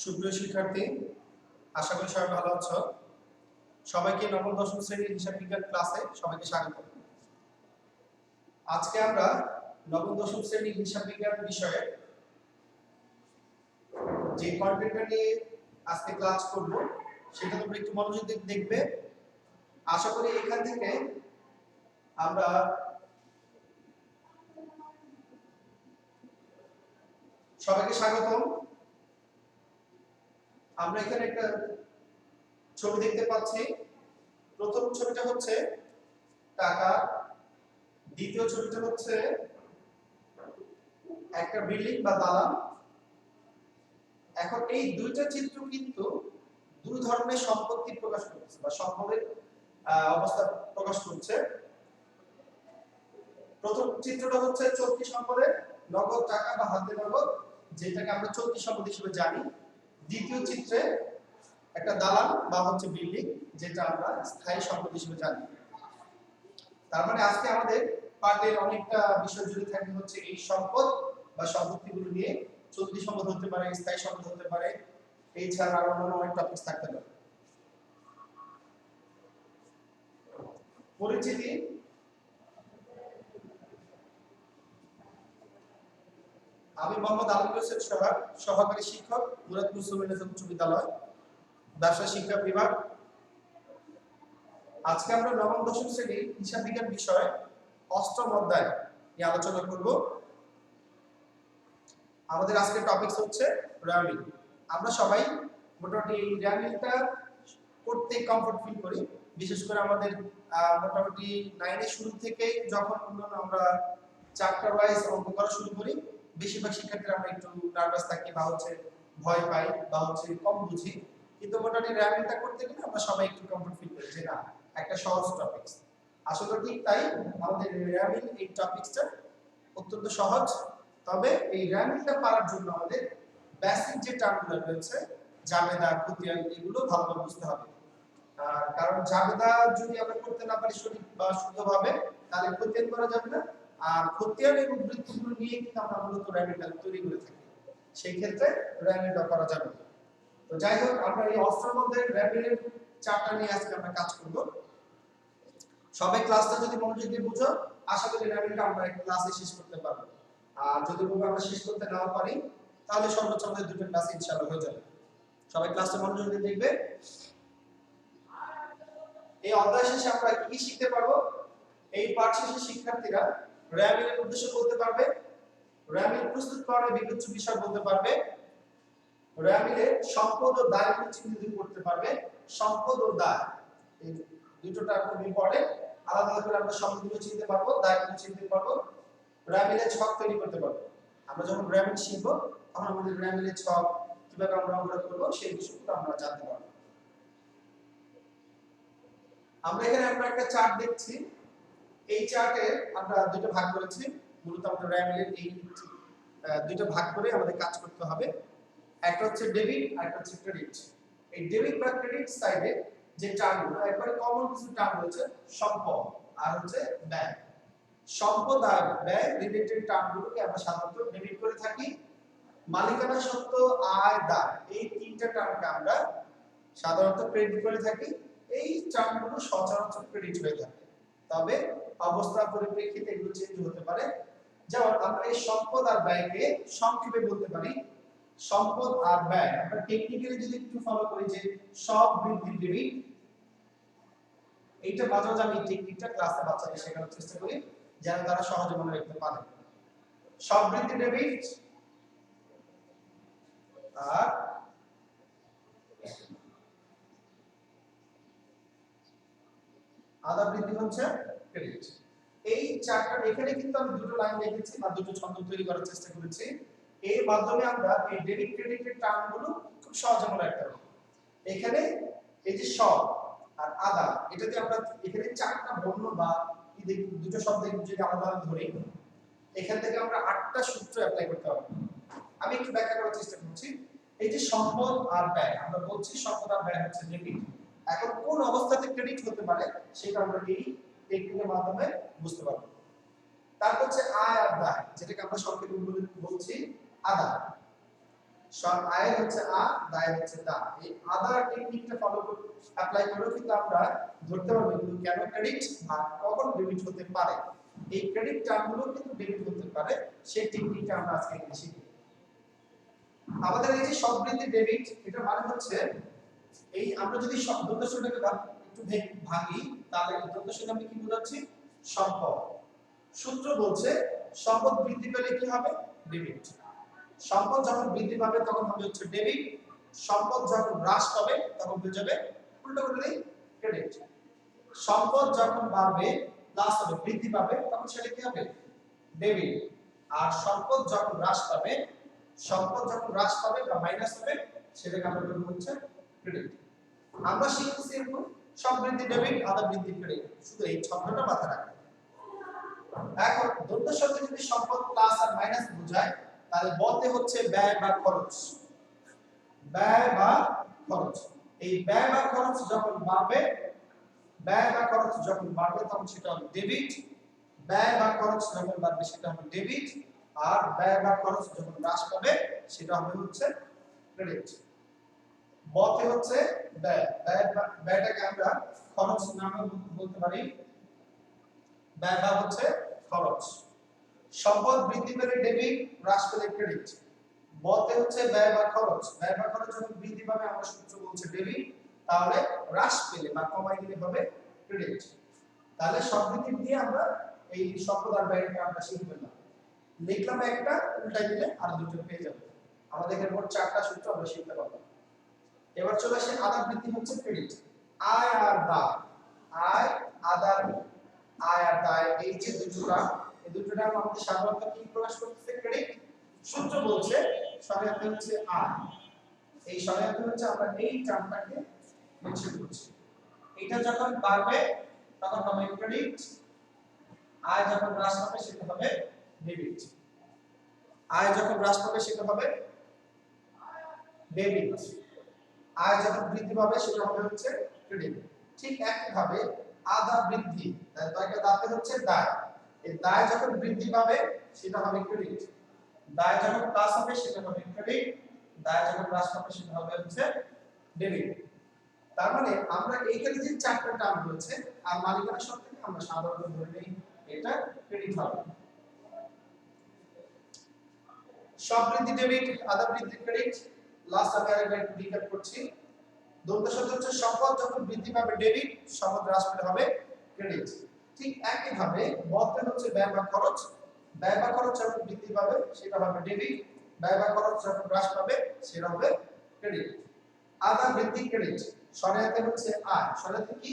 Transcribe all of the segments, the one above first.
সুপ্রিয় শিক্ষার্থী, আশা করি সবাই ভালো আছো। সবাইকে নবম দশম শ্রেণীর হিসাব বিজ্ঞান ক্লাসে সবাইকে স্বাগত। আজকে আমরা নবম দশম শ্রেণীর হিসাব বিজ্ঞান বিষয়ে যে কন্টেন্টটা নিয়ে আজকে ক্লাস করব সেটা তোমরা একটু মনোযোগ দিয়ে দেখবে। আশা করি এখান থেকে আমরা সবাইকে স্বাগতম। আমরা এখানে একটা ছবি দেখতে পাচ্ছি। প্রথম ছবিটা হচ্ছে টাকা, দ্বিতীয় ছবিটা হচ্ছে একটা বিল্ডিং বা দালান। এখন এই দুইটা চিত্র কিন্তু দুই ধরনের সম্পত্তি প্রকাশ করছে বা সম্পদের অবস্থা প্রকাশ করছে। প্রথম চিত্রটা হচ্ছে চলতি সম্পদের নগদ টাকা বা হাতে নগদ, যেটাকে আমরা চলতি সম্পদ হিসেবে জানি। দ্বিতীয় চিত্রে একটা দালান বা হচ্ছে বিল্ডিং, যেটা আমরা স্থায়ী সম্পদ হিসেবে জানি। তার মানে আজকে আমাদের পাঠের অনেকটা বিষয় জুড়ে থাকবে হচ্ছে এই সম্পদ বা সম্পত্তিগুলো নিয়ে। চলতি সম্পদ হতে পারে, স্থায়ী সম্পদ হতে পারে, এই ছাড়া আরো অন্যান্য অনেক টপিকস থাকতে পারে। পরিচিতি। আমি মোহাম্মদ আলমগীর হোসেন সোহাগ, সহকারী শিক্ষক, মুরাদপুর সুমিনেজ উচ্চ বিদ্যালয়, ব্যবসা শিক্ষা বিভাগ। আজকে আমরা নবম দশম শ্রেণীর হিসাব বিজ্ঞান বিষয়ে অষ্টম অধ্যায় নিয়ে আলোচনা করব। আমাদের আজকের টপিকস হচ্ছে র্যামিং। আমরা সবাই মোটামুটি এই র্যামিংটা করতে কমফর্ট ফিল করি, বিশেষ করে আমাদের মোটামুটি 9 এর শুরু থেকেই যখন আমরা চ্যাপ্টার ওয়াইজ অঙ্ক করা শুরু করি, বেশিরভাগ শিক্ষার্থীরা আমরা একটু নার্ভাস থাকি বা হচ্ছে ভয় পাই বা হচ্ছে কম বুঝি। কিন্তু মোটামুটি র্যামিংটা করতে গেলে আমরা সবাই একটু কমফর্ট ফিল করি যে না, একটা সহজ টপিকস। আসলে ঠিক তাই, আমাদের র্যামিং এই টপিকসটা অত্যন্ত সহজ। তবে এই র্যামিংটা পারার জন্য আমাদের বেসিক যে টার্মগুলো রয়েছে, জাবেদা, খতিয়ান, এগুলো ভালোভাবে বুঝতে হবে। কারণ জাবেদা যদি আমরা করতে না পারি সঠিক বা শুদ্ধভাবে, তাহলে খতিয়ান করা যাবে না। আর খতিয়ান এবং বৃত্তগুলো নিয়ে কিন্তু আমরা মূলত র্যামিংটা তৈরি করে থাকি, সেই ক্ষেত্রে র্যামিংটা করা যাবে না। তো যাই হোক, আমরা এই অষ্টম অধ্যায়ের র্যামিংয়ের চারটা নিয়ে আজকে আমরা কাজ করব। সবাই ক্লাসটা যদি মনোযোগ দিয়ে বুঝো, আশা করি র্যামিংটা আমরা এক ক্লাসে শেষ করতে পারবো। আর যদি আমরা শেষ করতে না পারি, তাহলে সর্বোচ্চ আমাদের দুটো ক্লাস ইনশাআল্লাহ হয়ে যাবে। সবাই ক্লাসটা মনোযোগ দিয়ে দেখবে। এই অধ্যায় শেষে আমরা কি শিখতে পারবো? এই পাঠ শেষে শিক্ষার্থীরা র্যামিং এর উদ্দেশ্য বলতে পারবে, র্যামিং প্রস্তুতকরণের বিভিন্ন বিষয় বলতে পারবে, র্যামিং এর সম্পদ ও দায়গুলো চিহ্নিত করতে পারবে। সম্পদ ও দায়, এই দুটোটা খুব ইম্পর্টেন্ট। আলাদা করে আমরা সম্পদগুলো চিনতে পারবো, দায়গুলো চিনতে পারবো, র্যামিং এর ছক তৈরি করতে পারবো। আমরা যখন র্যামিং শিখবো, তখন আমাদের র্যামিং এর ছক কিভাবে আমরা অঙ্কন করব সেই বিষয়গুলো আমরা জানতে পারবো। আমরা এখানে একটা চার্ট দেখছি। এই চার্টে আমরা দুটো ভাগ করেছি। মূলত আমাদের র্যামিং এর এই দুটো ভাগ করে আমাদের কাজ করতে হবে। একটা হচ্ছে ডেবিট আর একটা হচ্ছে ক্রেডিট। এই ডেবিট বা ক্রেডিট সাইডে যে টার্মগুলো একবারে কমন কিছু টার্ম রয়েছে, সম্পদ আর হচ্ছে ব্যয়। সম্পদ আর ব্যয় রিলেটেড টার্মগুলোকে আমরা সাধারণত ডেবিট করে থাকি। মালিকানা সত্ত্ব, আয়, দায়, এই তিনটা টার্মকে আমরা সাধারণত ক্রেডিট করে থাকি। এই টার্মগুলো সচরাচর ক্রেডিট হয়ে থাকে, তবে অবস্থা পরিপ্রেক্ষিতে এগুলো চেঞ্জ হতে পারে। যেমন আমরা এই সম্পদ আর ব্যয়কে সংক্ষেপে বলতে পারি সম্পদ আর ব্যয়। আমরা টেকনিক্যালি যদি একটু ফলো করি যে সব বৃদ্ধি ডেবিট, এইটা মাঝে মাঝে আমি টেকনিকটা ক্লাসে বাচ্চাদের শেখানোর চেষ্টা করি যেন তারা সহজে মনে রাখতে পারে। সব বৃদ্ধি ডেবিট আর আদা বৃদ্ধি হচ্ছে ক্রেডিট। এই চারটা এখানে কিন্তু আমি দুটো লাইন লিখেছি বা দুটো ছন্দ তৈরি করার চেষ্টা করেছি। এর মাধ্যমে আমরা এই ডেবিট ক্রেডিটের টার্মগুলো খুব সহজে মনে রাখতে পারবো। এখানে এই যে সব আর আদা, এটাতে আমরা এখানে চারটা বর্ণ বা দুটো শব্দ যদি আলাদা ধরি, এখান থেকে আমরা 8টা সূত্র অ্যাপ্লাই করতে পারবো। আমি একটু ব্যাখ্যা করার চেষ্টা করছি। এই যে সম্পদ আর ব্যয়, আমরা বলছি সম্পদ আর ব্যয় হচ্ছে ডেবিট। এখন কোন অবস্থাতে ক্রেডিট হতে পারে সেটা আমরা এই টেকনিকের মাধ্যমে বুঝতে পারবো। তারপর হচ্ছে আয় আর দায়, যেটাকে আমরা সংক্ষেপে বলছি আদা। সব আয়ের হচ্ছে আ, দায়ের হচ্ছে দা। এই আদার টেকনিকটা ফলো করে অ্যাপ্লাই করেও কিন্তু আমরা ধরতে পারবো কিন্তু কেন ক্রেডিট আর কখন ডেবিট হতে পারে। এই ক্রেডিট টার্মগুলো কিন্তু ডেবিট হতে পারে, সেই টেকনিকটা আমরা আজকে এখানে শিখব। আমাদের এই যে সমৃদ্ধি ডেবিট, এটা মানে হচ্ছে এই আমরা যদি সব দ্বন্দ্বসূত্রটাকে একটু ভাঙি, তাহলে দ্বন্দ্বসূত্র আমি কি বোঝাচ্ছি? সম্পদ। সূত্র বলছে সম্পদ বৃদ্ধি পেলে কি হবে? ডেবিট। সম্পদ যখন বৃদ্ধি পাবে তখন হবে হচ্ছে ডেবিট, সম্পদ যখন হ্রাস পাবে তখন হয়ে যাবে উল্টো করে দিই ক্রেডিট। সম্পদ যখন বাড়বে প্লাস হবে বৃদ্ধি পাবে তখন সেটা কি হবে? ডেবিট। আর সম্পদ যখন হ্রাস পাবে, সম্পদ যখন হ্রাস পাবে বা মাইনাস হবে সেটাকে আমরা বলবো হচ্ছে ক্রেডিট। আমরা শিখতেছি এখন সব বৃদ্ধি ডেবিট, আদা বৃদ্ধি ক্রেডিট, শুধু এই ছন্দটা মাথায় রাখবেন। এখন দ্বন্দ্ব শব্দে যদি সম্পদ প্লাস আর মাইনাস বোঝায়, তাহলে বতে হচ্ছে ব্যয় বা খরচ। ব্যয় বা খরচ, এই ব্যয় বা খরচ যখন বাড়বে, ব্যয় বা খরচ যখন বাড়বে তখন সেটা হবে ডেবিট, ব্যয় বা খরচ যখন বাড়বে সেটা হবে ডেবিট, আর ব্যয় বা খরচ যখন হ্রাস পাবে সেটা হবে হচ্ছে ক্রেডিট। বতে হচ্ছে ব্যয়, ব্যয়টাকে আমরা খরচ নামে বলতে পারি, ব্যয় বা হচ্ছে খরচ। সম্পদ বৃদ্ধি পেলে ডেবিট, হ্রাস পেলে ক্রেডিট। বতে হচ্ছে ব্যয় বা খরচ, ব্যয় বা খরচ যখন বৃদ্ধি পাবে আমরা সূত্র বলছে ডেবিট, তাহলে হ্রাস পেলে বা কমাই দিলে হবে ক্রেডিট। তাহলে সব দিক দিয়ে আমরা এই সম্পদ আর ব্যয়টা আমরা শিখে ফেললাম। লিখলাম একটা, উল্টাই দিলে আর দুটো পেয়ে যাবে। আমাদের এখানে মোট 4টা সূত্র আমরা শিখতে পারবো। এবার চলে আসে আদার বৃদ্ধি হচ্ছে ক্রেডিট। আয় আর দায়, আয় আদার, আয় আর দায়, এই যে দুটোটা, এই দুটো নাম আমাদের সাধারণত কি প্রকাশ করতেছে? ক্রেডিট। সূত্র বলছে সহায়তা হচ্ছে আয়, এই সহায়তা হচ্ছে আমরা এই টার্মটাকে মেনশন করছি। এটা যখন বাড়বে তখন হবে ক্রেডিট, আয় যখন হ্রাস পাবে সেটা হবে ডেবিট। আয় যখন হ্রাস পাবে সেটা হবে ডেবিট, আয় যখন বৃদ্ধি পাবে সেটা হবে হচ্ছে ক্রেডিট। ঠিক একইভাবে আদা বৃদ্ধি, তাই দয়টা দাতে হচ্ছে দায়, এই দায় যখন বৃদ্ধি পাবে সেটা হবে ক্রেডিট, দায় যখন প্লাস হবে সেটা হবে ক্রেডিট, দায় যখন হ্রাস পাবে সেটা হবে হচ্ছে ডেবিট। তার মানে আমরা এইখানে যে 4টা টার্ম রয়েছে আর মালিকানা শর্ত থেকে আমরা সাধারণত ধরে নেই এটা ক্রেডিট হবে। সব বৃদ্ধি ডেবিট, আদা বৃদ্ধি ক্রেডিট। লাস্ট আমি আরেকবার একটু রিক্যাপ করছি। দ্বন্দ্ব শব্দ হচ্ছে সম্পদ যখন বৃদ্ধি পাবে ডেবিট, সম্পদ হ্রাস পেলে হবে ক্রেডিট। ঠিক একইভাবে বতে হচ্ছে ব্যয় বা খরচ, ব্যয় বা খরচ যখন বৃদ্ধি পাবে সেটা হবে ডেবিট, ব্যয় বা খরচ যখন হ্রাস পাবে সেটা হবে ক্রেডিট। আদা বৃদ্ধি ক্রেডিট, সহায়তা হচ্ছে আয়, সহায়তা কি?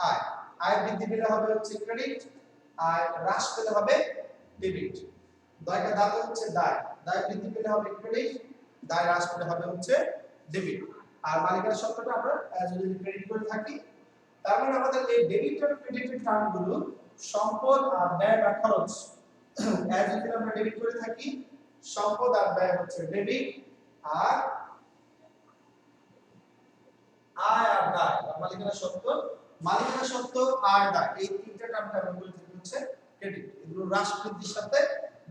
আয়, আয় বৃদ্ধি পেলে হবে হচ্ছে ক্রেডিট, আয় হ্রাস পেলে হবে ডেবিট। দয়টা দাতে হচ্ছে দায়, দায় বৃদ্ধি পেলে হবে ক্রেডিট, দায় হ্রাস পেলে হবে হচ্ছে ডেবিট। আর মালিকানা শর্তটা আমরা যদি ক্রেডিট করে থাকি, তার মানে আমাদের এই ডেবিট আর ক্রেডিটের টার্মগুলো সম্পদ আর ব্যয় বা খরচ যদি আমরা ডেবিট করে থাকি, সম্পদ আর ব্যয় হচ্ছে ডেবিট, আর আয় আর দায় বা মালিকানা শর্ত, মালিকানা শর্ত আর দায়, এই তিনটা টার্মটা আমরা বলে থাকি হচ্ছে ক্রেডিট। এগুলো হ্রাস বৃদ্ধির সাথে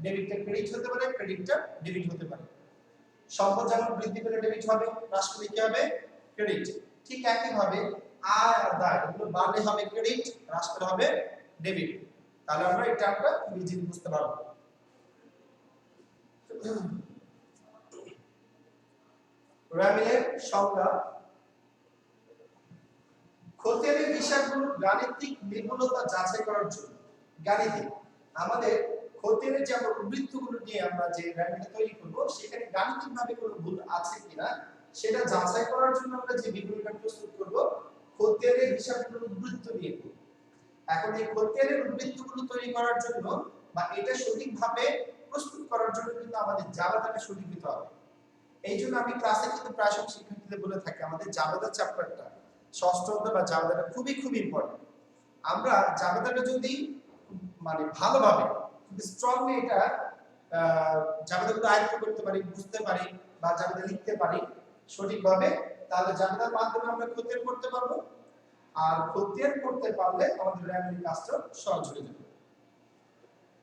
ডেবিটটা ক্রেডিট হতে পারে, ক্রেডিটটা ডেবিট হতে পারে। সম্পদ যখন বৃদ্ধি পেলে ডেবিট হবে, হ্রাস পেলে কি হবে? ক্রেডিট। ঠিক একইভাবে আয় আর দায় এগুলো বাড়লে হবে ক্রেডিট, হ্রাস পেলে হবে ডেবিট। তাহলে আমরা এই টার্মটা ইজিলি বুঝতে পারবো। রামিলের সংজ্ঞা, খতিয়ানের হিসাবগুলো গাণিতিক নির্ভুলতা যাচাই করার জন্য। গাণিতিক আমাদের খতিয়ানের যে আমরা বৃত্তগুলো নিয়ে আমরা যে রামিলটা তৈরি করব সেখানে গাণিতিকভাবে কোনো ভুল আছে কিনা সেটা যাচাই করার জন্য আমরা যে বিবরণটা প্রস্তুত করব খতিয়ানের হিসাবগুলো বৃত্ত নিয়ে করব। এখন এই খতিয়ানের বৃত্তগুলো তৈরি করার জন্য বা এটা সঠিকভাবে প্রস্তুত করার জন্য কিন্তু আমাদের জাবেদাটা সঠিক হতে হবে। এই জন্য আমি ক্লাসে কিন্তু প্রায় সব শিক্ষার্থীদের বলে থাকি আমাদের জাবেদা চ্যাপ্টারটা, ষষ্ঠ অধ্যায় বা জাবেদাটা খুবই ইম্পর্টেন্ট। আমরা জাবেদাটা যদি মানে ভালোভাবে স্ট্রংলি এটা জাবেদাগুলো আয়ত্ত করতে পারি, বুঝতে পারি বা জাবেদা লিখতে পারি সঠিকভাবে, তাহলে জাবেদার মাধ্যমে আমরা খতিয়ান করতে পারবো। আর খতিয়ান করতে পারলে আমাদের র্যামির কাজটা সহজ হয়ে যাবে।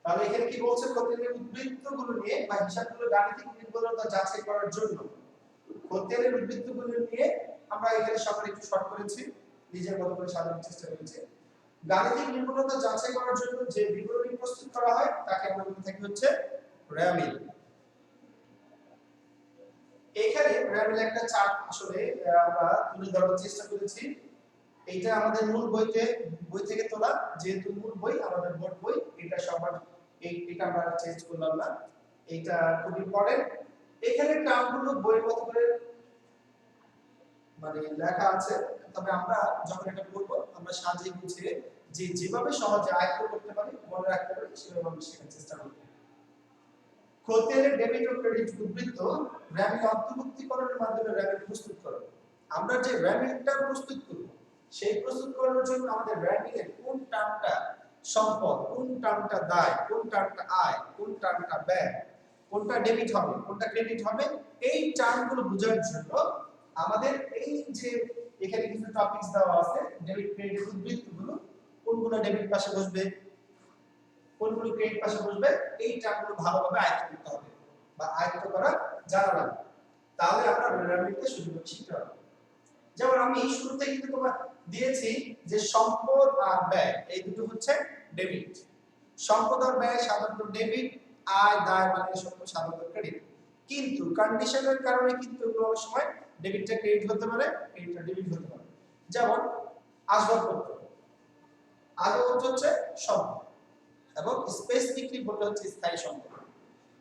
তাহলে এখানে কি বলছে? খতিয়ানের উদ্বৃত্তগুলো নিয়ে বা হিসাবগুলো গাণিতিক নির্ভুলতা যাচাই করার জন্য খতিয়ানের উদ্বৃত্তগুলো নিয়ে আমরা এখানে সবার একটু শর্ট করেছি, নিজের মতো করে সাজানোর চেষ্টা করেছি। গাণিতিক নিপুণতা যাচাই করার জন্য যে বিবরণী প্রস্তুত করা হয় তাকে আমরা বলে থাকি হচ্ছে র্যামিল। এখানে র্যামিল একটা চার্ট আসলে আমরা তুলে ধরার চেষ্টা করেছি। এইটা আমাদের মূল বই থেকে তোলা, যেহেতু মূল বই আমাদের বোর্ড বই, এটা সবার এটা আমরা চেঞ্জ করলাম না, এটা খুব ইম্পর্টেন্ট। এখানে টার্মগুলো বইয়ের মতো করে মানে লেখা আছে, তবে আমরা যখন এটা করব আমরা সাজিয়ে গুছিয়ে যেভাবে সহজে আয়ত্ত করতে পারি, মনে রাখতে পারি, সেভাবে আমরা শেখার চেষ্টা করব। খতিয়ানের ডেবিট ও ক্রেডিট উদ্বৃত্ত র্যামিল অন্তর্ভুক্তিকরণের মাধ্যমে র্যামিল প্রস্তুত করব। আমরা যে র্যামিলটা প্রস্তুত করব, সেই প্রস্তুত করার জন্য আমাদের র্যামিলের কোন টার্মটা সম্পদ, কোন টার্মটা দায়, কোন টার্মটা আয়, কোন টার্মটা ব্যয়, কোনটা ডেবিট হবে, কোনটা ক্রেডিট হবে, এই টার্মগুলো বোঝার জন্য আমাদের এই যে এখানে কিছু টপিকস দেওয়া আছে, ডেবিট ক্রেডিট উদ্বৃত্তগুলো কোনগুলো ডেবিট পাশে বসবে, কোনগুলো ক্রেডিট পাশে বসবে, এই টার্মগুলো ভালোভাবে আয়ত্ত করতে হবে বা আয়ত্ত করা জানা লাগবে, তাহলে আমরা র্যামিলটা সুন্দরভাবে শিখতে পারবো। যেমন আমি শুরুতে কিন্তু তোমার দিয়েছি যে সম্পদ আর ব্যয় এই দুটো হচ্ছে ডেবিট। সম্পদ আর ব্যয় সাধারণত ডেবিট, আয় দায় মানে সাধারণত ক্রেডিট। কিন্তু কন্ডিশনের কারণে কিন্তু এগুলো অনেক সময় ডেবিটটা ক্রেডিট হতে পারে, ক্রেডিটটা ডেবিট হতে পারে। যেমন আসবাবপত্র, আসবাবপত্র হচ্ছে সম্পদ এবং স্পেসিফিকলি বলতে হচ্ছে স্থায়ী সম্পদ।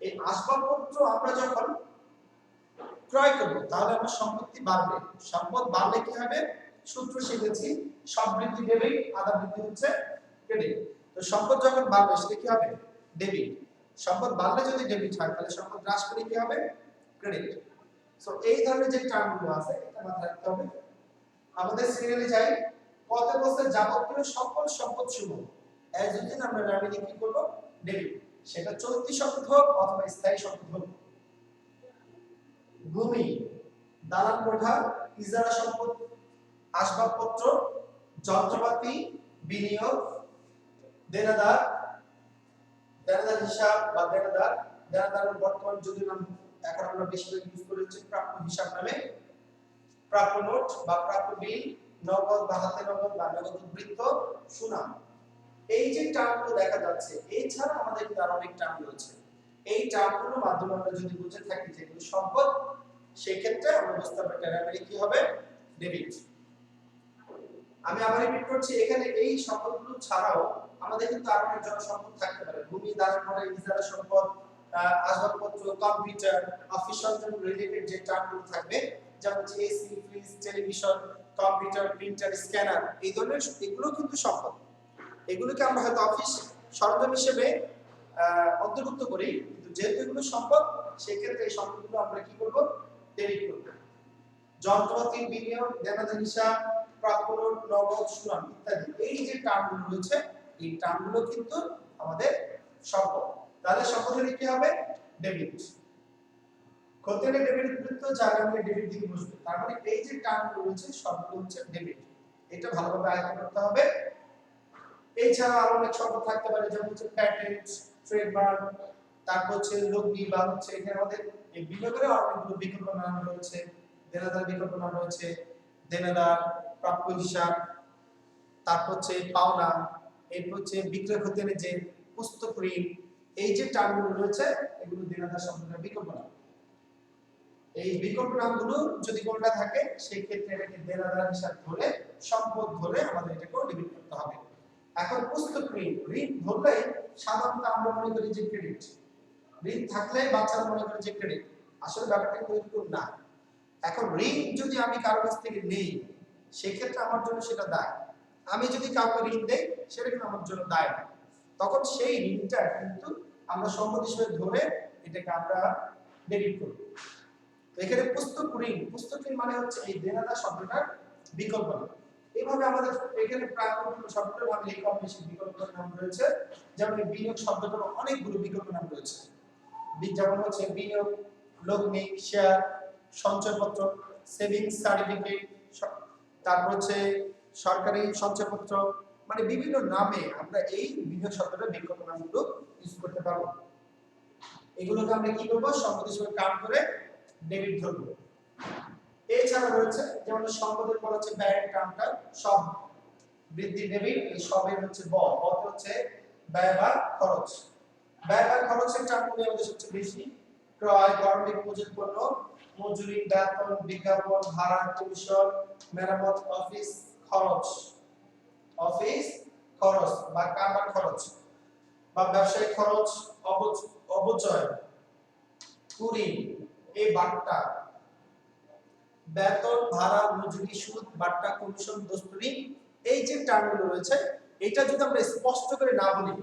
এই আসবাবপত্র আমরা যখন ক্রয় করব তাহলে আমার সম্পত্তি বাড়বে, সম্পদ বাড়লে কি হবে, সূত্র শিখেছি সব বৃদ্ধি ডেবিট, আধা বৃদ্ধি হচ্ছে ক্রেডিট। তো সম্পদ যখন বাড়বে সেটা কি হবে, ডেবিট। সম্পদ বাড়লে যদি ডেবিট হয় তাহলে সম্পদ হ্রাস পেলে কি হবে, ক্রেডিট। সো এই ধরনের যে টার্মগুলো আছে এটা মাথায় রাখতে হবে। আমাদের সিরিয়ালে যাই, কত বছর যাবতীয় সকল সম্পদ সমূহ এতদিন আমরা র্যামিলে কি করব, ডেবিট। সেটা চলতি সম্পদ হোক অথবা স্থায়ী সম্পদ হোক। ভূমি, দালান কোঠা, ইজারা সম্পদ, আসবাবপত্র, যন্ত্রপাতি, বিনিয়োগ, দেনাদার, দেনাদার হিসাব বা দেনাদারের বর্তমান যদি নাম এখন আমরা বেশিরভাগ ইউজ করে হচ্ছে প্রাপ্য হিসাব নামে, প্রাপ্য নোট বা প্রাপ্য বিল, নগদ বা হাতে নগদ বা নগদ উদ্বৃত্ত, সুনাম। এই যে টার্মগুলো দেখা যাচ্ছে, এছাড়া আমাদের কিন্তু আরো অনেক টার্ম রয়েছে। এই টার্মগুলোর মাধ্যমে আমরা যদি বুঝে থাকি যে এগুলো সম্পদ, সেই ক্ষেত্রে আমরা বুঝতে পারবো র্যামিলে কি হবে, ডেবিট। আমি আবার রিপিট করছি, এখানে এই সম্পদগুলো ছাড়াও আমাদের কিন্তু আরো অনেক জনসম্পদ থাকতে পারে। ভূমি, দালান কোঠা, ইজারা সম্পদ, আসবাবপত্র, কম্পিউটার, অফিস সরঞ্জাম রিলেটেড যে টার্মগুলো থাকবে, যেমন AC, fridge, television, computer, printer, scanner, এই ধরনের এগুলো কিন্তু সম্পদ। এগুলোকে আমরা হয়তো অফিস সরঞ্জাম হিসেবে অন্তর্ভুক্ত করি, কিন্তু যেহেতু এগুলো সম্পদ, সেই ক্ষেত্রে এই সম্পদগুলো আমরা কি করব, ডেবিট করব। যন্ত্রপাতি, বিনিয়োগ, দেনাদার হিসাব, প্রাপ্য নোট, নগদ, সুনাম ইত্যাদি, এই যে টার্মগুলো রয়েছে, এই টার্মগুলো কিন্তু আমাদের সম্পদ। তাহলে সম্পদ হলে কি হবে, ডেবিট। খতিয়ানের ডেবিট উদ্বৃত্ত যার নামে ডেবিট দিকে বসবে, তার মানে এই যে টার্মগুলো রয়েছে সবগুলো হচ্ছে ডেবিট। এটা ভালোভাবে আয়ত্ত করতে হবে। এছাড়া আরো অনেক সম্পদ থাকতে পারে, যেমন হচ্ছে প্যাটেন্ট, ট্রেডমার্ক, তারপর হচ্ছে লগ্নি বা হচ্ছে এখানে আমাদের এই বিভাগের অনেকগুলো বিকল্প নাম রয়েছে, দেনাদার বিকল্প নাম রয়েছে, দেনাদার, প্রাপ্য হিসাব, তারপর হচ্ছে পাওনা, এরপর হচ্ছে বিক্রয় খতিয়ানের যে পুস্তক ঋণ, এই যে টার্মগুলো রয়েছে এগুলো দেনাদার সম্পদের বিকল্প নাম। এই বিকল্প নামগুলো যদি কোনটা থাকে সেই ক্ষেত্রে এটাকে দেনাদার হিসাব ধরে, সম্পদ ধরে আমাদের এটাকে ডেবিট করতে হবে। এখন পুস্তক ঋণ, ঋণ ধরলে সাধারণত আমরা মনে করি যে ক্রেডিট, ঋণ থাকলে বাচ্চারা মনে করে যে ক্রেডিট, আসলে ব্যাপারটা কিন্তু না। এখন ঋণ যদি আমি কারো কাছ থেকে নেই সেই ক্ষেত্রে আমার জন্য সেটা দায়। আমি যদি কাউকে ঋণ দেই সেটা কিন্তু আমার জন্য দায় না, তখন সেই ঋণটা কিন্তু আমরা সম্পদ হিসেবে ধরে এটাকে আমরা ডেবিট করব। তো এখানে পুস্তক ঋণ মানে হচ্ছে এই দেনাদার শব্দটার বিকল্প নাম। এইভাবে আমাদের এখানে প্রায় শব্দের নাম এই কম বেশি বিকল্প নাম রয়েছে। যেমন বিনিয়োগ শব্দটার অনেকগুলো বিকল্প নাম রয়েছে, যেমন হচ্ছে বিনিয়োগ, লগ্নি, শেয়ার, সঞ্চয়পত্র, সেভিংস সার্টিফিকেট, তারপর হচ্ছে সরকারি সঞ্চয়পত্র, মানে বিভিন্ন নামে আমরা এই বিনিয়োগ শব্দটার বিকল্প নামগুলো ইউজ করতে পারবো। এগুলোকে আমরা কি করব, সম্পদ হিসেবে কাউন্ট করে ডেবিট ধরবো। এছাড়া রয়েছে যেমন সম্পদের পর হচ্ছে ব্যয়ের টার্মটা সব বৃদ্ধি ডেবিট, এই সবের হচ্ছে ব হচ্ছে ব্যয় বা খরচ। ব্যয় বা খরচের টার্মগুলো আমাদের সবচেয়ে বেশি ক্রয়, কর্মিক মজুত পণ্য, মজুরি, বেতন, বিজ্ঞাপন, ভাড়া, কমিশন, মেরামত, অফিস খরচ, অফিস খরচ বা কারবার খরচ বা ব্যবসায়িক খরচ, অবচয়, কুড়ি, এই বাট্টা, বেতন, ভাড়া, মজুরি, সুদ, বাট্টা, কমিশন, দস্তুরি, এই যে টার্মগুলো রয়েছে এটা যদি আমরা স্পষ্ট করে না বলি,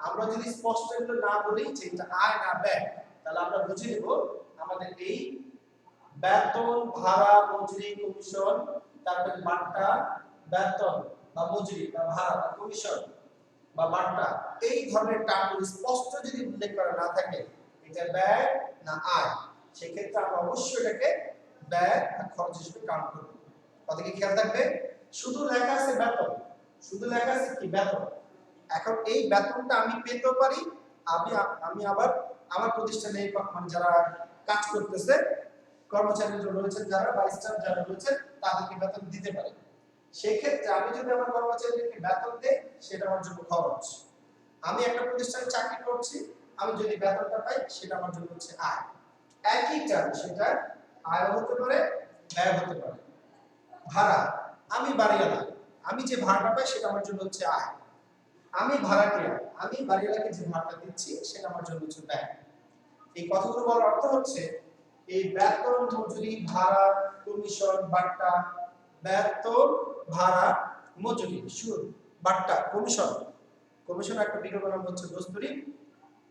আমরা যদি স্পষ্ট করে না বলি যে এটা আয় না ব্যয়, তাহলে আমরা বুঝে নেব আমাদের এই বেতন, ভাড়া, মজুরি, কমিশন, তারপরে বাট্টা, বেতন বা মজুরি বা ভাড়া বা কমিশন বা বাট্টা, এই ধরনের টার্মগুলো স্পষ্ট যদি উল্লেখ করা না থাকে এটা ব্যয় না আয়, সেক্ষেত্রে আমরা অবশ্যই এটাকে ব্যয় আর খরচ হিসেবে কাউন্ট করব। কথা কি খেয়াল থাকবে? শুধু লেখা আছে বেতন, শুধু লেখা আছে কি বেতন। এখন এই বেতনটা আমি পেতেও পারি, আমি আবার আমার প্রতিষ্ঠানে মানে যারা কাজ করতেছে কর্মচারী রয়েছেন যারা বা স্টাফ যারা রয়েছেন তাদেরকে বেতন দিতে পারি। সেই ক্ষেত্রে আমি যদি আমার কর্মচারীদেরকে বেতন দেই সেটা আমার জন্য খরচ। আমি একটা প্রতিষ্ঠানে চাকরি করছি, আমি যদি বেতনটা পাই সেটা আমার জন্য হচ্ছে আয়। একই টার্ম, সেটা আয় হতে পারে ব্যয় হতে পারে। ভাড়া, আমি বাড়িওয়ালা, আমি যে ভাড়াটা পাই সেটা আমার জন্য হচ্ছে আয়। আমি ভাড়াটিয়া, আমি বাড়িওয়ালাকে যে ভাড়াটা দিচ্ছি সেটা আমার জন্য হচ্ছে ব্যয়। এই কথাগুলো বলার অর্থ হচ্ছে এই বেতন, মজুরি, ভাড়া, কমিশন, বাট্টা, বেতন, ভাড়া, মজুরি, সুদ, বাট্টা, কমিশন, কমিশন একটা বিজ্ঞাপন নাম হচ্ছে দস্তুরি,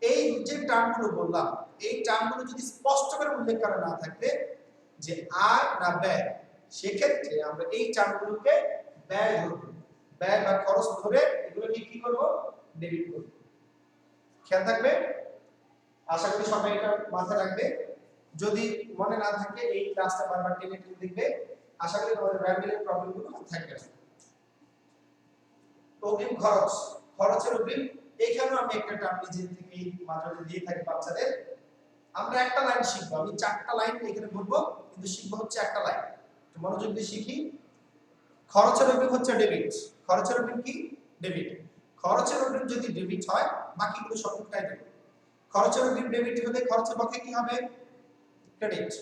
এই যে টার্মগুলো বললাম এই টার্মগুলো যদি স্পষ্ট করে উল্লেখ করা না থাকে যে আয় না ব্যয়, সেক্ষেত্রে আমরা এই টার্মগুলোকে ব্যয় ধরব, ব্যয় বা খরচ ধরে এগুলোকে কি করব? ডেবিট করব। খেয়াল থাকবে? আশা করি সবাই এটা মাথায় রাখবে। যদি মনে না থাকে এই ক্লাসটা বারবার টেনে টেনে দেখবে, আশা করি তোমাদের র্যাম্বলের প্রবলেমগুলো থাকবে না। অগ্রিম খরচ, খরচের অগ্রিম, এইখানেও আমি একটা টার্ম নিজে থেকে মাঝে মাঝে দিয়ে থাকি বাচ্চাদের। আমরা একটা লাইন শিখবো, আমি 4টা লাইন এখানে বলবো কিন্তু শিখবো হচ্ছে একটা লাইন। একটু মনোযোগ দিয়ে শিখি। খরচের অগ্রিম হচ্ছে ডেবিট। খরচের অগ্রিম কি? ডেবিট। খরচের অগ্রিম যদি ডেবিট হয় বাকিগুলো সবটাই ডেবিট। খরচের অগ্রিম ডেবিট হলে খরচের বকেয়া কি হবে? ক্রেডিট।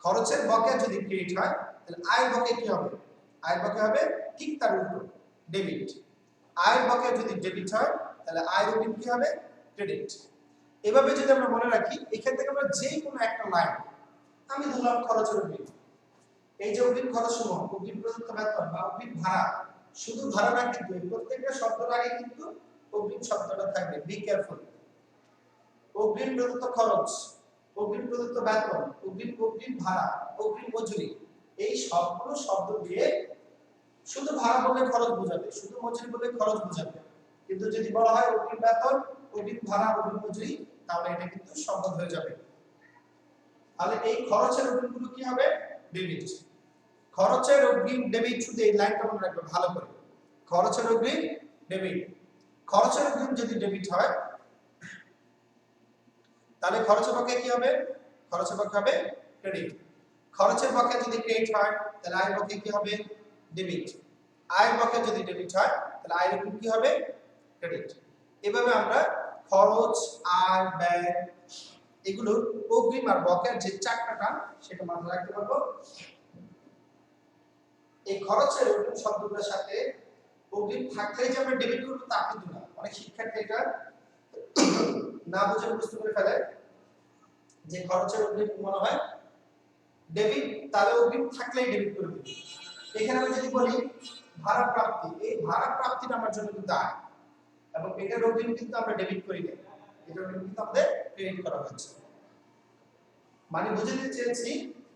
খরচের বকেয়া যদি ক্রেডিট হয় তাহলে আয়ের বকেয়া কি হবে? আয়ের বকেয়া হবে ঠিক তার উল্টো, ডেবিট। আয়ের বকেয়া যদি ডেবিট হয় তাহলে আয়ের অগ্রিম কি হবে? ক্রেডিট। এভাবে যদি আমরা মনে রাখি, এখান থেকে আমরা যে কোনো একটা লাইন, আমি ধরলাম খরচের অগ্রিম, এই যে অগ্রিম খরচ সমূহ, অগ্রিম প্রদত্ত বেতন বা অগ্রিম ভাড়া, শুধু ভাড়া না কিন্তু এই প্রত্যেকটা শব্দের আগে কিন্তু অগ্রিম শব্দটা থাকবে, বি কেয়ারফুল। অগ্রিম প্রদত্ত খরচ, অগ্রিম প্রদত্ত বেতন, অগ্রিম ভাড়া, অগ্রিম মজুরি, এই সবগুলো শব্দ দিয়ে শুধু ভাড়া বললে খরচ বোঝাবে, শুধু মজুরি বললে খরচ বোঝাবে, কিন্তু যদি বলা হয় অগ্রিম বেতন, অগ্রিম ভাড়া, অগ্রিম মজুরি, তাহলে এটা কিন্তু সম্পদ হয়ে যাবে। তাহলে এই খরচের অগ্রিমগুলো কি হবে? ডেবিট। খরচের অগ্রিম ডেবিট, শুধু এই লাইনটা মনে রাখবে ভালো করে। খরচের অগ্রিম ডেবিট। খরচের অগ্রিম যদি ডেবিট হয় তাহলে খরচের বকেয়া কি হবে? খরচের বকেয়া হবে ক্রেডিট। খরচের বকেয়া যদি ক্রেডিট হয় তাহলে আয়ের বকেয়া কি হবে? ডেবিট। আয়ের বকেয়া যদি ডেবিট হয় তাহলে আয়ের অগ্রিম কি হবে? ক্রেডিট। এভাবে আমরা খরচ, আয়, ব্যয় এগুলোর অগ্রিম আর বকেয়ার যে 4টা টার্ম সেটা মাথায় রাখতে পারবো। এই খরচের অগ্রিম শব্দগুলোর সাথে অগ্রিম থাকলেই যে আমরা ডেবিট করব তা কিন্তু না। অনেক শিক্ষার্থী এটা না বুঝে বুঝতে করে ফেলে যে খরচের অগ্রিম মনে হয় ডেবিট, তাহলে অগ্রিম থাকলেই ডেবিট করে দিই। এখানে আমি যদি বলি ভাড়া প্রাপ্তি, এই ভাড়া প্রাপ্তিটা আমার জন্য কিন্তু আয়, এবং এটার অগ্রিম কিন্তু আমরা ডেবিট করি না, এটার অগ্রিম কিন্তু আমাদের ক্রেডিট করা হচ্ছে। মানে বুঝে দিতে চেয়েছি,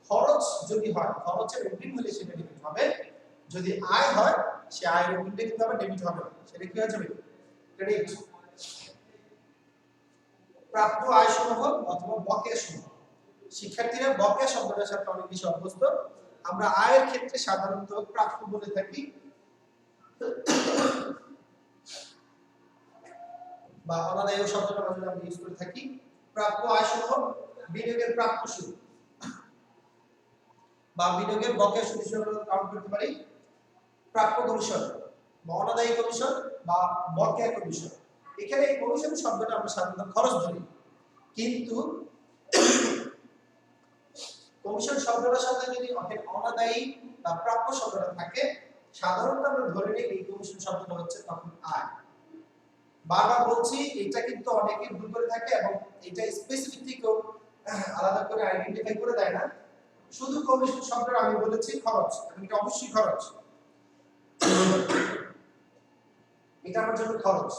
খরচ যদি হয়, খরচের অগ্রিম হলে সেটা ডেবিট হবে, যদি আয় হয় সে আয়ের অগ্রিমটা কিন্তু আবার ডেবিট হবে, সেটা কি হয়ে যাবে? ক্রেডিট। প্রাপ্য আয় সমূহ অথবা বকেয়া সমূহ, শিক্ষার্থীরা বকেয়া শব্দটার সাথে অনেক বেশি অভ্যস্ত। আমরা আয়ের ক্ষেত্রে সাধারণত প্রাপ্য বলে থাকি বা অনাদায় শব্দটা আমরা ইউজ করে থাকি। প্রাপ্য আয় সমূহ বিনিয়োগের প্রাপ্য সুদ, বা বিনিয়োগের বকেয়া সুদ হিসেবে কাউন্ট করতে পারি প্রাপ্য কমিশন বা অনাদায়ী কমিশন বা বকেয়া কমিশন। এখানে এই কমিশন শব্দটা আমরা সাধারণত খরচ ধরি, কিন্তু কমিশন শব্দটার সাথে যদি অনাদায়ী বা প্রাপ্য শব্দটা থাকে, সাধারণত আমরা ধরে নিই এই কমিশন শব্দটা হচ্ছে তখন আয়। বারবার বলছি, এটা কিন্তু অনেকে ভুল করে থাকে এবং এটা স্পেসিফিকলি কেউ আলাদা করে আইডেন্টিফাই করে দেয় না। শুধু কমিশন শব্দটা আমি বলেছি খরচ, এবং এটা অবশ্যই খরচ, এটা আমার জন্য খরচ।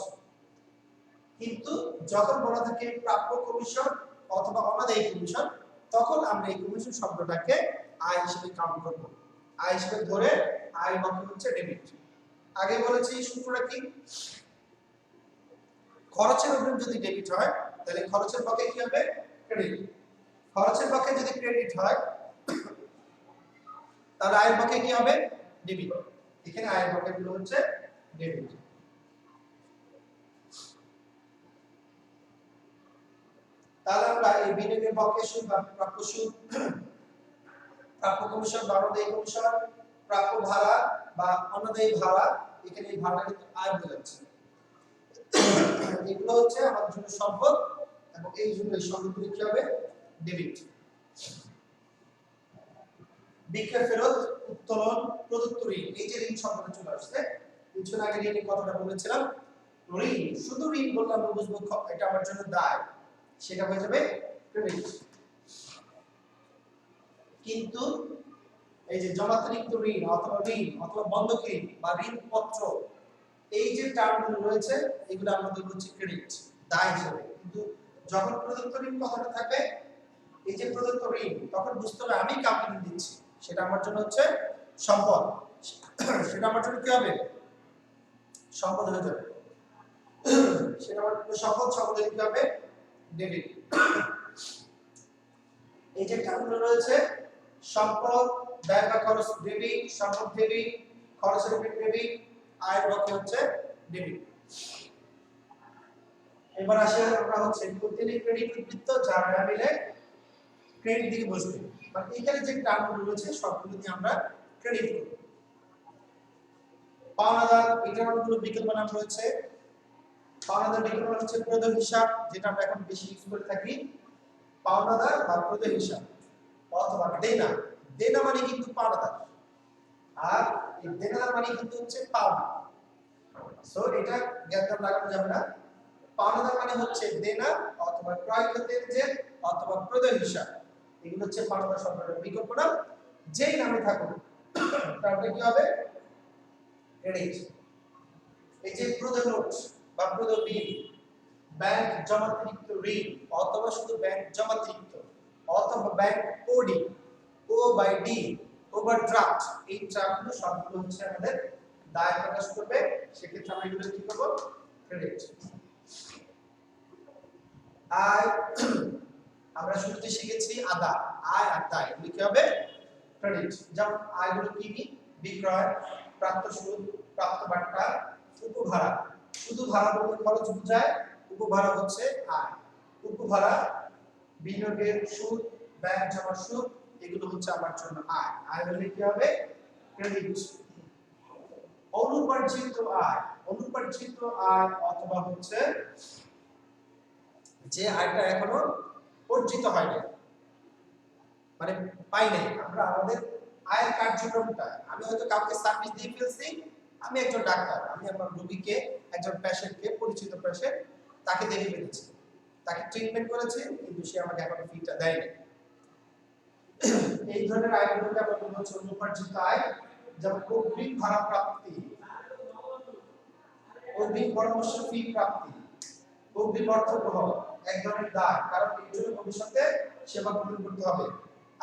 কিন্তু যখন বলা থাকে প্রাপ্য কমিশন অথবা অনাদায়ী কমিশন, তখন আমরা এই কমিশন শব্দটাকে আয় হিসেবে কাউন্ট করব। আয় হিসেবে ধরে আয় বকে হচ্ছে ডেবিট। আগে বলেছি সূত্রটা কি, খরচের অগ্রিম যদি ডেবিট হয় তাহলে খরচের পক্ষে কি হবে ক্রেডিট, খরচের পক্ষে যদি ক্রেডিট হয় তাহলে আয়ের পক্ষে কি হবে ডেবিট। এখানে আয়ের পক্ষে গুলো হচ্ছে ডেবিট। তাহলে আমরা এই বিনিয়োগের বকেয়া সুদ বা প্রাপ্য সুদ, প্রাপ্য কমিশন বা অনাদায়ী কমিশন, প্রাপ্য ভাড়া বা অনাদায়ী ভাড়া, এখানে এই ভাড়া কিন্তু আয় বোঝাচ্ছে। এগুলো হচ্ছে আমাদের জন্য সম্পদ এবং এই জন্য এই সম্পদগুলো কি হবে ডেবিট। বিক্রয় ফেরত, উত্তোলন, প্রদত্ত ঋণ, এই যে ঋণ শব্দটা চলে আসছে, কিছুক্ষণ আগে ঋণের কথাটা বলেছিলাম। ঋণ, শুধু ঋণ বললে আমরা বুঝবো এটা আমার জন্য দায়, সেটা হয়ে যাবে ক্রেডিট। কিন্তু এই যে জমাতিরিক্ত ঋণ অথবা বন্ধক ঋণ বা ঋণপত্র, এই যে টার্মগুলো রয়েছে এগুলো আমাদের হচ্ছে ক্রেডিট, দায় হিসেবে। কিন্তু যখন প্রদত্ত ঋণ কথাটা থাকবে, এই যে প্রদত্ত ঋণ, তখন বুঝতে হবে আমি কাউকে ঋণ দিচ্ছি, সেটা আমার জন্য হচ্ছে সম্পদ, সেটা আমার জন্য কি হবে সম্পদ হয়ে যাবে, সেটা আমার জন্য সম্পদ কি হবে ডেবিট। এই যে টার্মগুলো রয়েছে সম্পদ, ব্যয় বা খরচ ডেবিট, সম্পদ ডেবিট, খরচের উপর ডেবিট, আয়ের পক্ষে হচ্ছে ডেবিট। এবার আসে আমরা হচ্ছে প্রতিদিন ক্রেডিট উদ্বৃত্ত যার মিলে ক্রেডিট দিকে বসবে, মানে এখানে যে টার্মগুলো রয়েছে সবগুলো দিয়ে আমরা ক্রেডিট করব। পাওনাদার, এটার অনেকগুলো বিকল্প নাম রয়েছে। পাওনাদার বিকল্প নাম হচ্ছে প্রদেয় হিসাব, যেটা আমরা এখন বেশি ইউজ করে থাকি। পাওনাদার বা প্রদেয় হিসাব অথবা দেনা, দেনা মানে কিন্তু পাওনাদার, আর এই দেনাদার মানে কিন্তু হচ্ছে পাওনা। সো এটা জ্ঞান লাগানো যাবে না। পাওনাদার মানে হচ্ছে দেনা অথবা ক্রয় খাতের যে অথবা প্রদেয় হিসাব, এগুলো হচ্ছে পাওনাদার শব্দের বিকল্প নাম। যেই নামে থাকুক তাহলে কি হবে ক্রেডিট। এই যে প্রদেয় নোট বা প্রদেয় বিল, ব্যাংক জমাতিরিক্ত ঋণ অথবা শুধু ব্যাংক জমাতিরিক্ত অথবা ব্যাংক ওডি, ও বাই ডি, ওভারড্রাফট, এই টার্মগুলো সবগুলো হচ্ছে আমাদের দায় প্রকাশ করবে। সেক্ষেত্রে আমরা এগুলো কি করব ক্রেডিট। আয়, আমরা শুরুতে শিখেছি আদা, আয় আর দায়, এগুলো কি হবে ক্রেডিট। যেমন আয়গুলো কি কি, বিক্রয়, প্রাপ্ত সুদ, প্রাপ্ত বাট্টা, উপভাড়া। শুধু ভাড়া বলতে খরচ বোঝায়, উপভাড়া হচ্ছে আয়। উপভাড়া, বিনিয়োগের সুদ, ব্যাংক জমার সুদ, এগুলো হচ্ছে আমার জন্য আয়। আয় হলে কি হবে ক্রেডিট। অনুপার্জিত আয়, অনুপার্জিত আয় অথবা হচ্ছে যে আয়টা এখনো অর্জিত হয়নি, মানে পাই নাই, আমরা আমাদের আয়ের কার্যক্রমটা, আমি হয়তো কাউকে সার্ভিস দিয়ে ফেলছি, আমি একজন ডাক্তার, আমি আমার রোগীকে, একজন পেশেন্টকে, পরিচিত পেশেন্ট, তাকে দেখে ফেলেছি, তাকে ট্রিটমেন্ট করেছি, কিন্তু সে আমাকে এখন ফিটা দেয়নি। এই ধরনের আয়গুলোকে আমরা বলবো হচ্ছে অনুপার্জিত আয়। যেমন অগ্রিম ভাড়া প্রাপ্তি, অগ্রিম পরামর্শ ফি প্রাপ্তি, অগ্রিম অর্থ গ্রহণ, এক ধরনের দায়, কারণ এর জন্য ভবিষ্যতে সেবা গ্রহণ করতে হবে।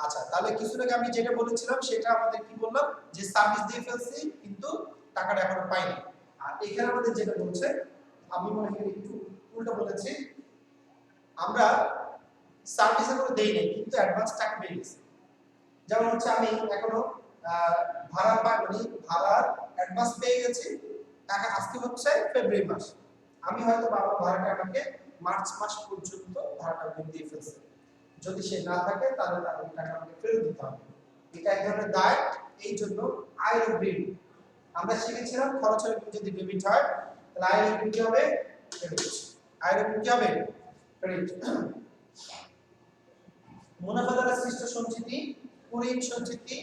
আচ্ছা, তাহলে কিছুদিন আগে আমি যেটা বলেছিলাম সেটা আমাদের কি বললাম, যে সার্ভিস দিয়ে ফেলছি কিন্তু টাকাটা এখনো পাইনি। আর এখানে আমাদের যেটা বলছে, আমি মনে হয় একটু উল্টো বলেছি, আমরা সার্ভিস এখনো দেই নাই কিন্তু অ্যাডভান্স টাকা পেয়ে গেছি। যেমন হচ্ছে আমি এখনো ভাড়া মানে ভাড়ার অ্যাডভান্স পেয়ে গেছি, টাকা আজকে হচ্ছে ফেব্রুয়ারি মাস, আমি হয়তো বাবা ভাড়াটা আমাকে মার্চ মাস পর্যন্ত ভাড়াটা দিয়ে ফেলছে, যদি সে না থাকে তাহলে তার ওই টাকা আমাকে ফেরত দিতে হবে। এটা এক ধরনের দায়, এই জন্য আয় ও ঋণ। আমরা শিখেছিলাম খরচের উপর যদি ডেবিট হয় তাহলে আয় ও ঋণ কি হবে? ক্রেডিট। আয় ও ঋণ কি হবে? ক্রেডিট। মুনাফা দ্বারা সৃষ্ট সঞ্চিতি, কুড়ির সঞ্চিতি,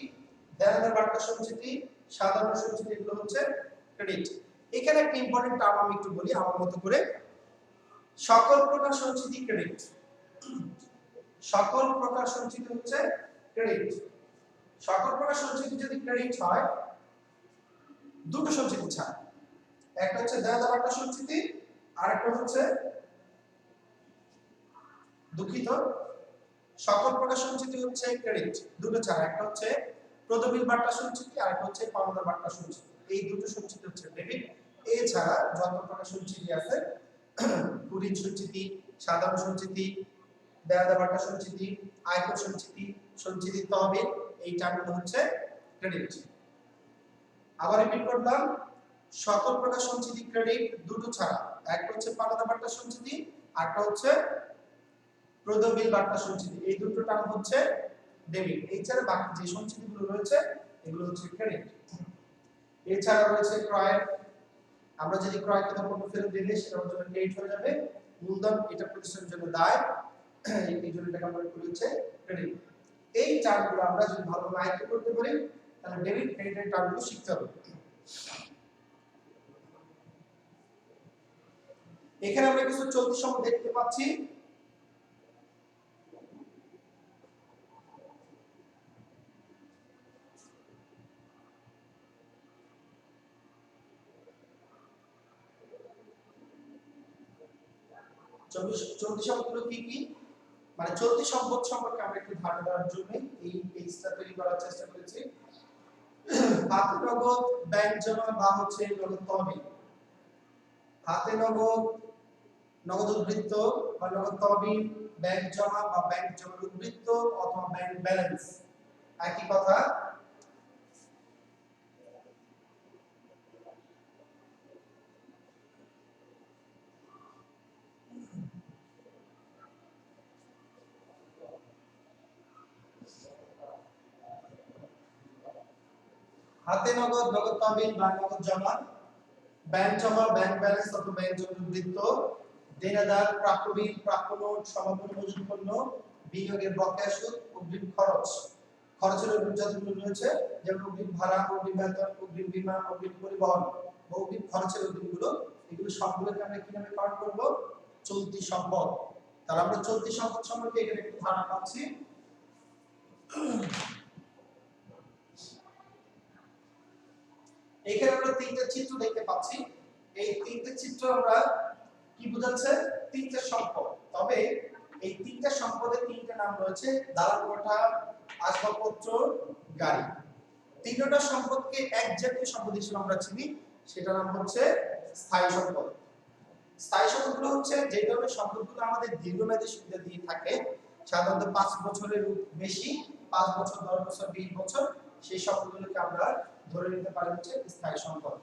দেনাদার বার্তা সঞ্চিতি, সাধারণ সঞ্চিতি, এগুলো হচ্ছে ক্রেডিট। এখানে একটা ইম্পর্টেন্ট টার্ম আমি একটু বলি আমার মতো করে। সকল প্রকার সঞ্চিতি ক্রেডিট। সকল প্রকার সঞ্চিতি হচ্ছে ক্রেডিট। সকল প্রকার সঞ্চিতি যদি ক্রেডিট হয়, দুটো সঞ্চিতি ছাড়া, একটা হচ্ছে দেনাদার বার্তা সঞ্চিতি, আর একটা হচ্ছে দুঃখিত, সকল প্রকার সঞ্চিতি হচ্ছে ক্রেডিট দুটো ছাড়া, একটা হচ্ছে প্রদবিল বার্তা সঞ্চিতি আর একটা হচ্ছে পাওনাদার বার্তা সঞ্চিতি। এই দুটো সঞ্চিতি হচ্ছে ডেবিট। এছাড়া যত প্রকার সঞ্চিতি আছে, কুড়ির সঞ্চিতি, সাধারণ সঞ্চিতি, দেনাদার বার্তা সঞ্চিতি, আয়কর সঞ্চিতি, সঞ্চিতি তহবিল, এই টার্মগুলো হচ্ছে ক্রেডিট। আবার রিপিট করলাম, সকল প্রকার সঞ্চিতি ক্রেডিট দুটো ছাড়া, একটা হচ্ছে পাওনাদার বার্তা সঞ্চিতি আর একটা হচ্ছে প্রদবিল বার্তা সঞ্চিতি, এই দুটো টার্ম হচ্ছে ডেবিট। এছাড়া বাকি যে সঞ্চিতিগুলো রয়েছে এগুলো হচ্ছে ক্রেডিট। এছাড়া রয়েছে ক্রয়, আমরা যদি ক্রয়কৃত পণ্য ফেরত দিলে সেটার জন্য ক্রেডিট হয়ে যাবে। মূলধন এটা প্রতিষ্ঠানের জন্য দায়, এই জন্য টাকা আমরা করি হচ্ছে ক্রেডিট। এই টার্মগুলো আমরা যদি ভালোভাবে আয়ত্ত করতে পারি তাহলে ডেবিট ক্রেডিটের টার্মগুলো শিখতে হবে। এখানে আমরা কিছু চলতি সম্পদ দেখতে পাচ্ছি। চলতি সম্পদগুলো কি কি, মানে চলতি সম্পদ সম্পর্কে আমরা একটু ধারণা দেওয়ার জন্য এই পেজটা তৈরি করার চেষ্টা করেছি। হাতে নগদ, ব্যাংক জমা বা হচ্ছে নগদ তহবিল। হাতে নগদ, নগদ উদ্বৃত্ত বা নগদ তহবিল, ব্যাংক জমা বা ব্যাংক জমার উদ্বৃত্ত অথবা ব্যাংক ব্যালেন্স, একই কথা। হাতে নগদ, নগদ তহবিল বা নগদ জমা, ব্যাংক জমা, ব্যাংক ব্যালেন্স অথবা ব্যাংক জমার উদ্বৃত্ত, দেনাদার, প্রাপ্য বিল, প্রাপ্য নোট, সমাপন মজুদ পণ্য, বিনিয়োগের বকেয়া সুদ, অগ্রিম খরচ। খরচের অগ্রিম যতগুলো রয়েছে, যেমন অগ্রিম ভাড়া, অগ্রিম বেতন, অগ্রিম বীমা, অগ্রিম পরিবহন, অগ্রিম খরচের অগ্রিমগুলো, এগুলো সবগুলোকে আমরা কি নামে কাউন্ট করব? চলতি সম্পদ। তাহলে আমরা চলতি সম্পদ সম্পর্কে এখানে একটু ধারণা পাচ্ছি। এখানে আমরা তিনটা চিত্র দেখতে পাচ্ছি। এই তিনটা চিত্র আমরা কি বোঝাচ্ছে? তিনটা সম্পদ। তবে এই তিনটা সম্পদের তিনটা নাম রয়েছে: দালান কোঠা, আসবাবপত্র, গাড়ি। তিনটা সম্পদকে এক জাতীয় সম্পদ হিসেবে আমরা চিনি, সেটার নাম হচ্ছে স্থায়ী সম্পদ। স্থায়ী সম্পদগুলো হচ্ছে যে ধরনের সম্পদগুলো আমাদের দীর্ঘমেয়াদী সুবিধা দিয়ে থাকে, সাধারণত 5 বছরের বেশি, 5 বছর, 10 বছর, 20 বছর, সেই সম্পদগুলোকে আমরা ধরে নিতে পারি হচ্ছে স্থায়ী সম্পদ।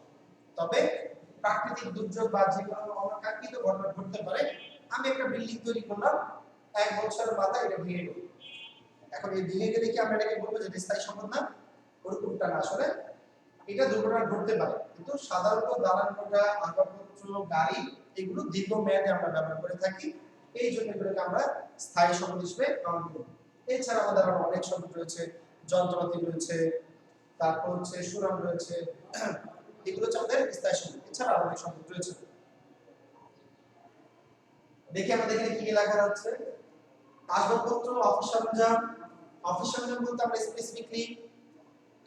তবে প্রাকৃতিক দুর্যোগ বা যে কোনো অনাকাঙ্ক্ষিত ঘটনা ঘটতে পারে। আমি একটা বিল্ডিং তৈরি করলাম, 1 বছরের মাথায় এটা ভেঙে গেল। এখন এই ভেঙে গেলে কি আমরা এটাকে বলবো যে স্থায়ী সম্পদ না? ওরকমটা না, আসলে এটা দুর্ঘটনা ঘটতে পারে, কিন্তু সাধারণত দালান কোঠা, আসবাবপত্র, গাড়ি, এগুলো দীর্ঘমেয়াদে আমরা ব্যবহার করে থাকি, এই জন্য এগুলোকে আমরা স্থায়ী সম্পদ হিসেবে কাউন্ট করি। এছাড়া আমাদের আরো অনেক সম্পদ রয়েছে, যন্ত্রপাতি রয়েছে, তারপর হচ্ছে সুনাম রয়েছে, এগুলো হচ্ছে আমাদের স্থায়ী সম্পদ। এছাড়া আরো অনেক সম্পদ রয়েছে। দেখি আমাদের এখানে কি কি লেখা আছে। আসবাবপত্র, অফিস সরঞ্জাম। অফিস সরঞ্জাম বলতে আমরা specifically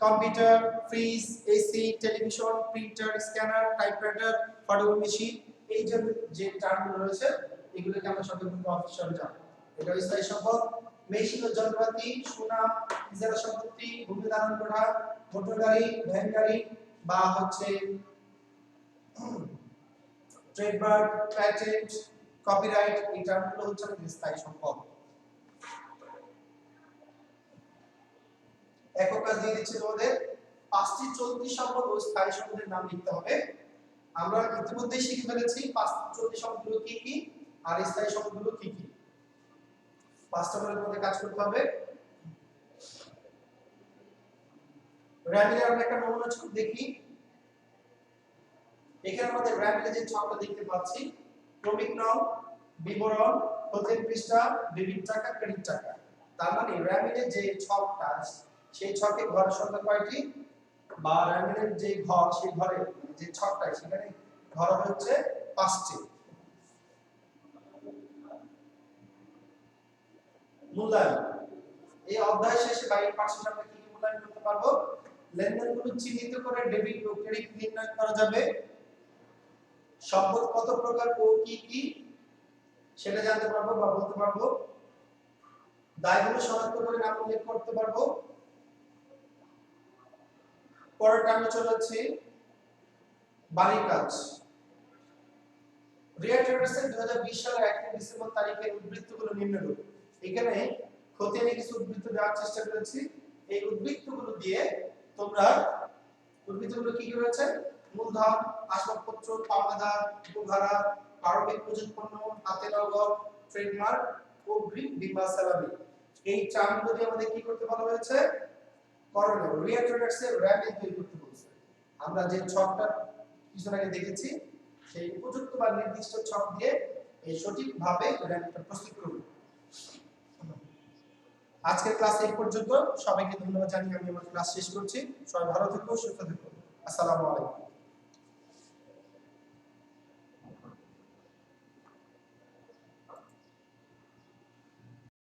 computer, fridge, AC, television, printer, scanner, typewriter, photocopy machine, এই যে টার্মগুলো রয়েছে এগুলোকে আমরা সবাই বলবো অফিস সরঞ্জাম। এটা স্থায়ী সম্পদ। মেশিন ও যন্ত্রপাতি, সুনাম, ইজারা সম্পত্তি, ভূমি দালান কোঠা, মোটর গাড়ি, ভ্যান গাড়ি বা হচ্ছে ট্রেডমার্ক, প্যাটেন্ট, কপিরাইট, এই টার্মগুলো হচ্ছে আমাদের স্থায়ী সম্পদ। একক কাজ দিয়ে দিচ্ছি তোমাদের, 5টি চলতি সম্পদ ও স্থায়ী সম্পদের নাম লিখতে হবে। আমরা ইতিমধ্যে শিখে ফেলেছি 5টি চলতি সম্পদগুলো কি কি আর স্থায়ী সম্পদগুলো কি কি। 5টা বলের মধ্যে কাজ করতে হবে। র্যামিলের আমরা একটা নমুনা ছক দেখি। এখানে আমাদের র্যামিলের যে ছকটা দেখতে পাচ্ছি, ক্রমিক নং, বিবরণ, প্রত্যেক পৃষ্ঠা, ডেবিট টাকা, ক্রেডিট টাকা। তার মানে র্যামিলের যে ছকটা, সেই ছকে ঘর সংখ্যা কয়টি, বা র্যামিলের যে ঘর, সেই ঘরে যে ছকটা, সেখানে ঘর হচ্ছে 5টি। মূল্যায়ন, এই অধ্যায় শেষে বা এই পাঠে আমরা কি কি মূল্যায়ন করতে পারবো? লেনদেনগুলো চিহ্নিত করে ডেবিট ও ক্রেডিট নির্ণয় করা যাবে। সম্পদ কত প্রকার ও কি কি সেটা জানতে পারবো বা বলতে পারবো। দায়গুলো শনাক্ত করে নাম উল্লেখ করতে পারবো। পরেরটা আমরা চলে যাচ্ছি বাড়ির কাজ। রিয়া ট্রেডার্সের 2020 সালের 1 ডিসেম্বর তারিখের উদ্বৃত্তগুলো নিম্নরূপ। এখানে খতিয়ানে কিছু উদ্বৃত্ত দেওয়ার চেষ্টা করেছি। এই উদ্বৃত্তগুলো দিয়ে তোমরা, উদ্বৃত্তগুলো কি কি রয়েছে? মূলধন, আসবাবপত্র, পাওনাদার, উপহারা, পারমিট মজুত পণ্য, হাতে নগদ, ট্রেডমার্ক, অগ্রিম, বীমা, স্যালারি। এই চার্টগুলো দিয়ে আমাদের কি করতে বলা হয়েছে? করণীয়। রিয়া ট্রেডার্সের র্যামিল তৈরি করতে বলছে। আমরা যে ছকটা কিছুদিন আগে দেখেছি, সেই উপযুক্ত বা নির্দিষ্ট ছক দিয়ে এই সঠিকভাবে র্যামিলটা প্রস্তুত করব। আজকের ক্লাস এই পর্যন্ত। সবাইকে ধন্যবাদ জানিয়ে আমি আমার ক্লাস শেষ করছি। সবাই ভালো থেকো, সুস্থ থেকো। আসসালামু আলাইকুম।